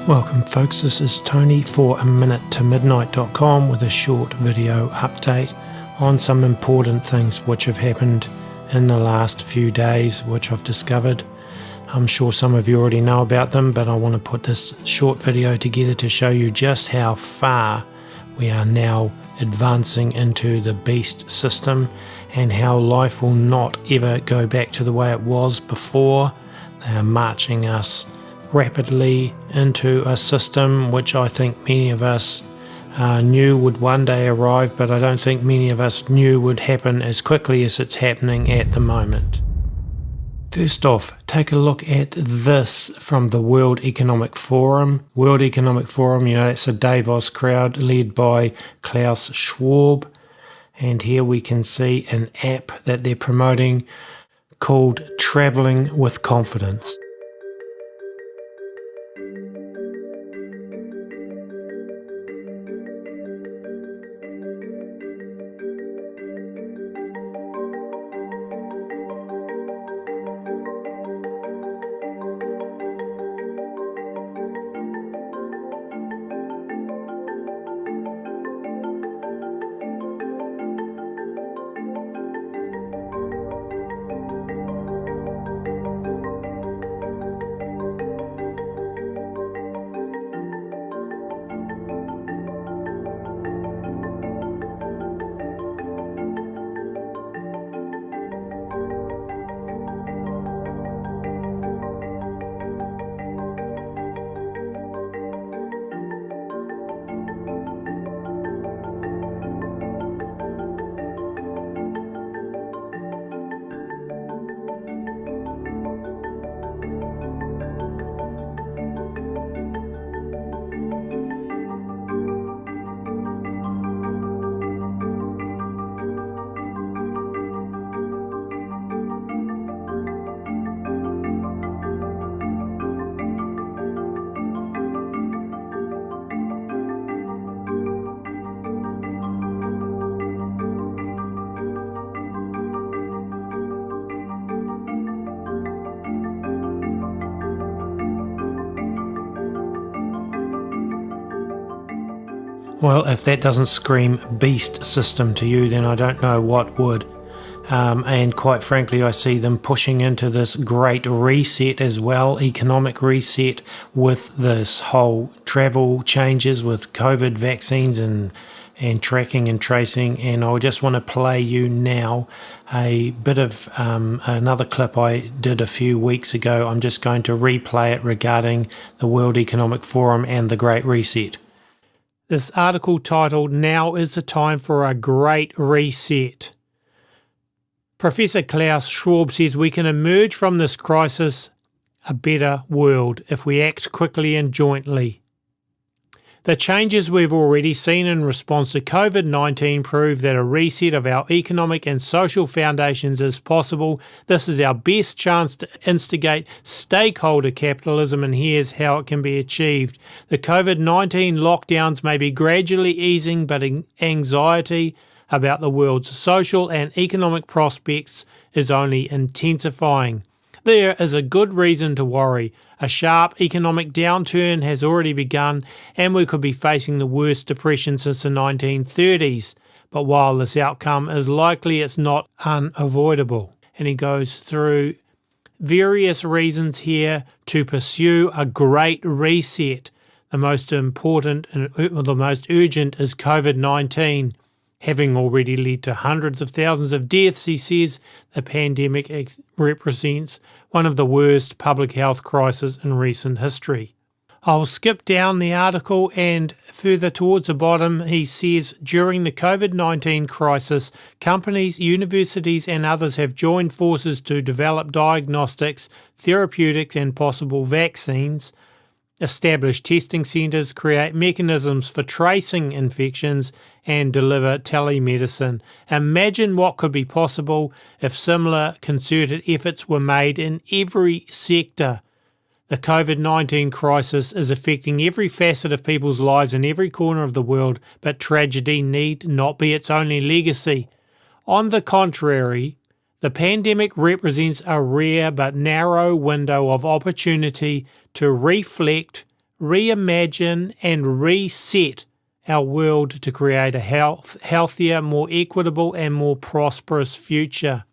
Welcome folks, this is Tony for aminutetomidnight.com with a short video update on some important things which have happened in the last few days which I've discovered. I'm sure some of you already know about them, but I want to put this short video together to show you just how far we are now advancing into the beast system and how life will not ever go back to the way it was before. They are marching us rapidly into a system which I think many of us knew would one day arrive, but I don't think many of us knew would happen as quickly as it's happening at the moment. First off, take a look at this from the World Economic Forum. World Economic Forum, you know, that's a Davos crowd led by Klaus Schwab. And here we can see an app that they're promoting called Traveling with Confidence. Well, if that doesn't scream beast system to you, then I don't know what would. And quite frankly, I see them pushing into this great reset as well, economic reset with this whole travel changes with COVID vaccines and tracking and tracing. And I just want to play you now a bit of another clip I did a few weeks ago. I'm just going to replay it regarding the World Economic Forum and the Great Reset. This article titled, "Now is the Time for a Great Reset." Professor Klaus Schwab says we can emerge from this crisis a better world if we act quickly and jointly. The changes we've already seen in response to COVID-19 prove that a reset of our economic and social foundations is possible. This is our best chance to instigate stakeholder capitalism, and here's how it can be achieved. The COVID-19 lockdowns may be gradually easing, but anxiety about the world's social and economic prospects is only intensifying. There is a good reason to worry. A sharp economic downturn has already begun, and we could be facing the worst depression since the 1930s. But while this outcome is likely, it's not unavoidable. And he goes through various reasons here to pursue a great reset. The most important and the most urgent is COVID-19. Having already led to hundreds of thousands of deaths, he says, the pandemic represents one of the worst public health crises in recent history. I'll skip down the article and further towards the bottom he says, during the COVID-19 crisis, companies, universities and others have joined forces to develop diagnostics, therapeutics and possible vaccines, establish testing centres, create mechanisms for tracing infections and deliver telemedicine. Imagine what could be possible if similar concerted efforts were made in every sector. The COVID-19 crisis is affecting every facet of people's lives in every corner of the world, but tragedy need not be its only legacy. On the contrary, the pandemic represents a rare but narrow window of opportunity to reflect, reimagine and reset our world to create a healthier, more equitable and more prosperous future.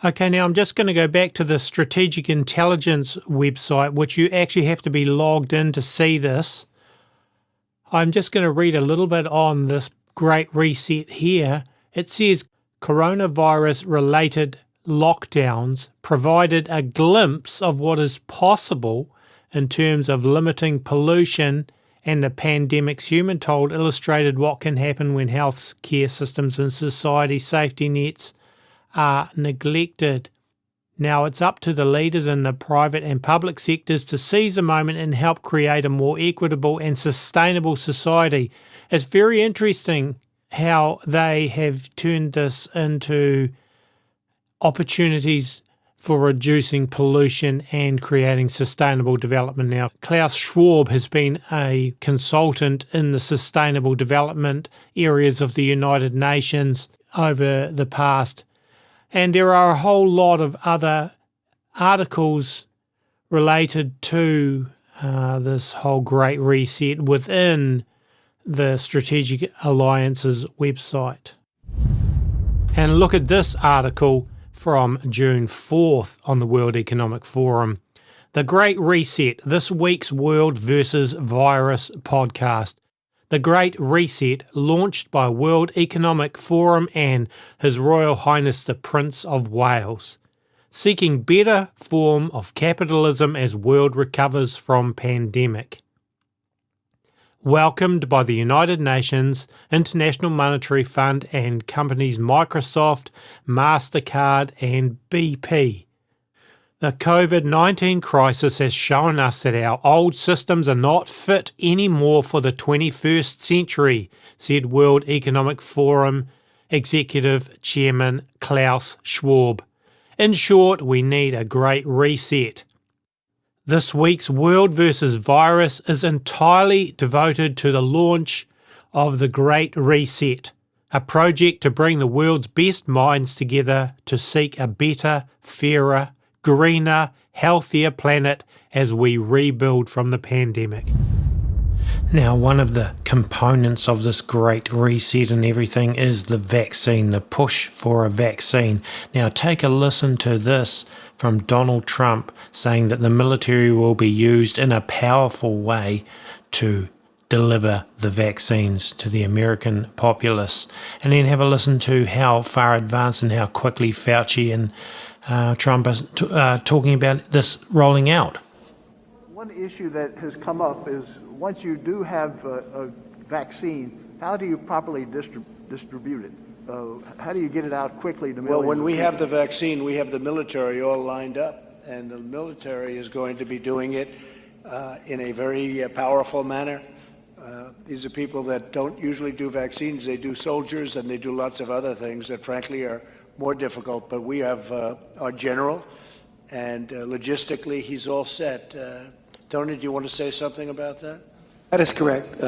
Okay, now I'm just going to go back to the Strategic Intelligence website, which you actually have to be logged in to see this. I'm just going to read a little bit on this Great Reset here. It says coronavirus-related lockdowns provided a glimpse of what is possible in terms of limiting pollution, and the pandemic's human toll illustrated what can happen when health care systems and society safety nets are neglected. Now it's up to the leaders in the private and public sectors to seize the moment and help create a more equitable and sustainable society. It's very interesting how they have turned this into opportunities for reducing pollution and creating sustainable development. Now, Klaus Schwab has been a consultant in the sustainable development areas of the United Nations over the past, and there are a whole lot of other articles related to this whole Great Reset within the Strategic Alliance's website. And look at this article from June 4th on the World Economic Forum. The Great Reset, this week's World versus Virus podcast. The Great Reset, launched by World Economic Forum and His Royal Highness the Prince of Wales, seeking better form of capitalism as world recovers from pandemic. Welcomed by the United Nations, International Monetary Fund and companies Microsoft, MasterCard and BP. The COVID-19 crisis has shown us that our old systems are not fit anymore for the 21st century, said World Economic Forum Executive Chairman Klaus Schwab. In short, we need a great reset. This week's World versus Virus is entirely devoted to the launch of the Great Reset, a project to bring the world's best minds together to seek a better, fairer, greener, healthier planet as we rebuild from the pandemic. Now, one of the components of this Great Reset and everything is the vaccine, the push for a vaccine. Now, take a listen to this from Donald Trump saying that the military will be used in a powerful way to deliver the vaccines to the American populace. And then have a listen to how far advanced and how quickly Fauci and Trump are talking about this rolling out. One issue that has come up is once you do have a vaccine, how do you properly distribute it? How do you get it out quickly to millions? Well, when we have the vaccine, we have the military all lined up, and the military is going to be doing it in a very powerful manner. These are people that don't usually do vaccines. They do soldiers, and they do lots of other things that, frankly, are more difficult. But we have our general, and logistically, he's all set. Tony, do you want to say something about that? That is correct.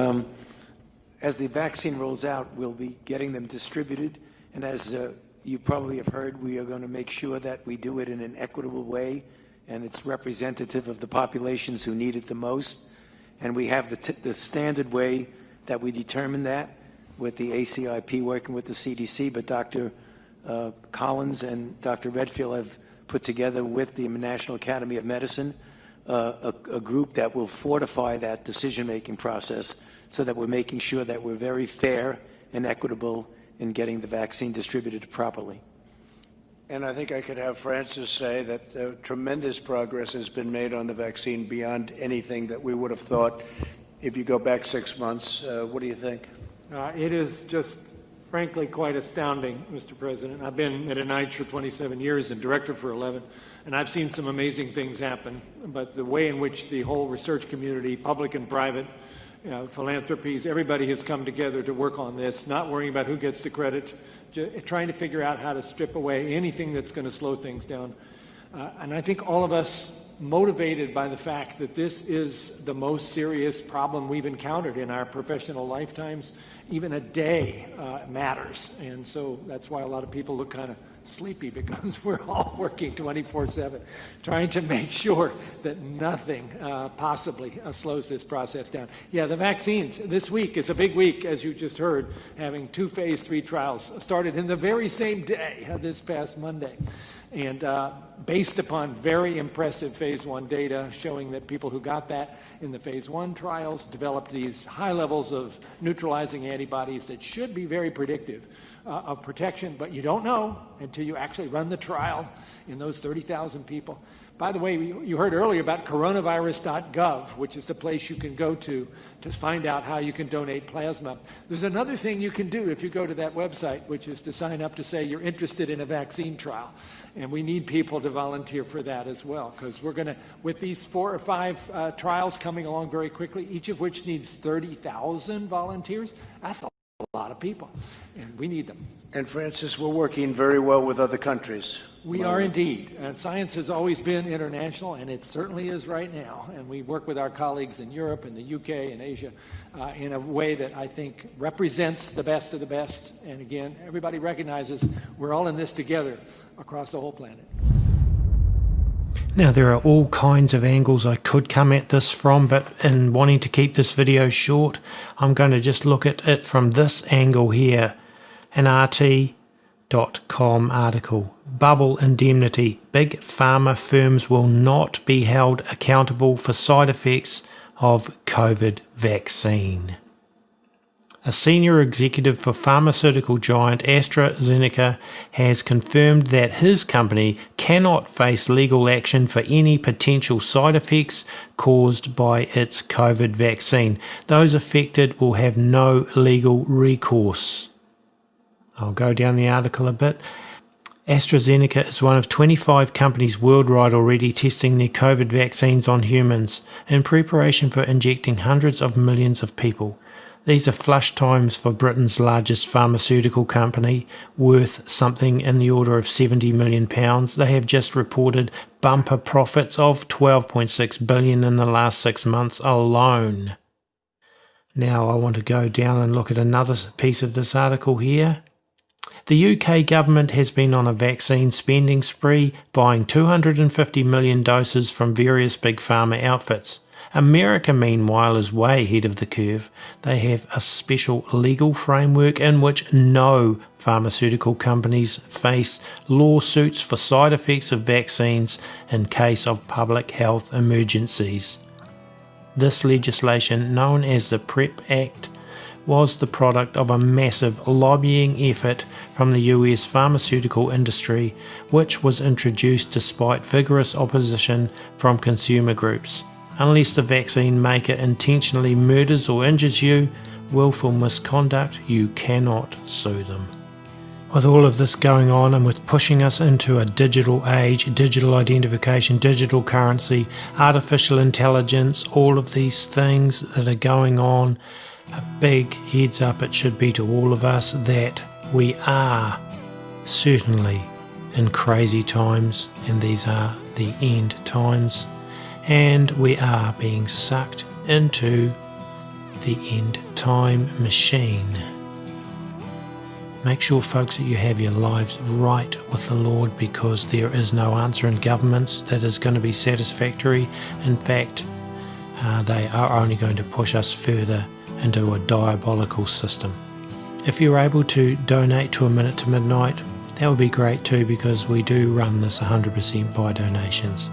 As the vaccine rolls out, we'll be getting them distributed. And as you probably have heard, we are going to make sure that we do it in an equitable way, and it's representative of the populations who need it the most. And we have the standard way that we determine that with the ACIP working with the CDC, but Dr. Collins and Dr. Redfield have put together with the National Academy of Medicine a group that will fortify that decision-making process so that we're making sure that we're very fair and equitable in getting the vaccine distributed properly. And I think I could have Francis say that tremendous progress has been made on the vaccine beyond anything that we would have thought if you go back 6 months. What do you think? It is just, frankly, quite astounding, Mr. President. I've been at NIH for 27 years and director for 11, and I've seen some amazing things happen. But the way in which the whole research community, public and private, philanthropies, everybody has come together to work on this, not worrying about who gets the credit, trying to figure out how to strip away anything that's going to slow things down. And I think all of us, motivated by the fact that this is the most serious problem we've encountered in our professional lifetimes, even a day matters. And so that's why a lot of people look kind of sleepy because we're all working 24/7, trying to make sure that nothing possibly slows this process down. Yeah, the vaccines. This week is a big week, as you just heard, having 2 phase 3 trials started in the very same day, this past Monday. And based upon very impressive phase 1 data showing that people who got that in the phase 1 trials developed these high levels of neutralizing antibodies that should be very predictive of protection, but you don't know until you actually run the trial in those 30,000 people. By the way, you heard earlier about coronavirus.gov, which is the place you can go to find out how you can donate plasma. There's another thing you can do if you go to that website, which is to sign up to say you're interested in a vaccine trial. And we need people to volunteer for that as well, because we're going to, with these 4 or 5 trials coming along very quickly, each of which needs 30,000 volunteers, that's a lot of people, and we need them. And Francis, we're working very well with other countries. We are indeed. And science has always been international, and it certainly is right now. And we work with our colleagues in Europe and the UK and Asia in a way that I think represents the best of the best. And again, everybody recognizes we're all in this together across the whole planet. Now, there are all kinds of angles I could come at this from, but in wanting to keep this video short, I'm going to just look at it from this angle here. An RT.com article. Bubble indemnity. Big pharma firms will not be held accountable for side effects of COVID vaccine. A senior executive for pharmaceutical giant AstraZeneca has confirmed that his company cannot face legal action for any potential side effects caused by its COVID vaccine. Those affected will have no legal recourse. I'll go down the article a bit. AstraZeneca is one of 25 companies worldwide already testing their COVID vaccines on humans in preparation for injecting hundreds of millions of people. These are flush times for Britain's largest pharmaceutical company, worth something in the order of £70 million. They have just reported bumper profits of $12.6 billion in the last 6 months alone. Now I want to go down and look at another piece of this article here. The UK government has been on a vaccine spending spree, buying 250 million doses from various big pharma outfits. America, meanwhile, is way ahead of the curve. They have a special legal framework in which no pharmaceutical companies face lawsuits for side effects of vaccines in case of public health emergencies. This legislation, known as the PrEP Act, was the product of a massive lobbying effort from the US pharmaceutical industry, which was introduced despite vigorous opposition from consumer groups. Unless the vaccine maker intentionally murders or injures you, willful misconduct, you cannot sue them. With all of this going on and with pushing us into a digital age, digital identification, digital currency, artificial intelligence, all of these things that are going on, a big heads up it should be to all of us that we are certainly in crazy times, and these are the end times. And we are being sucked into the end time machine. Make sure, folks, that you have your lives right with the Lord, because there is no answer in governments that is going to be satisfactory. In fact, they are only going to push us further into a diabolical system. If you're able to donate to A Minute to Midnight, that would be great too, because we do run this 100% by donations.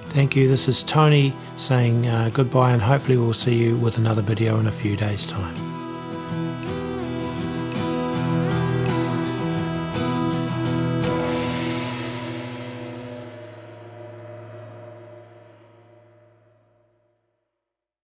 Thank you. This is Tony saying goodbye, and hopefully we'll see you with another video in a few days' time.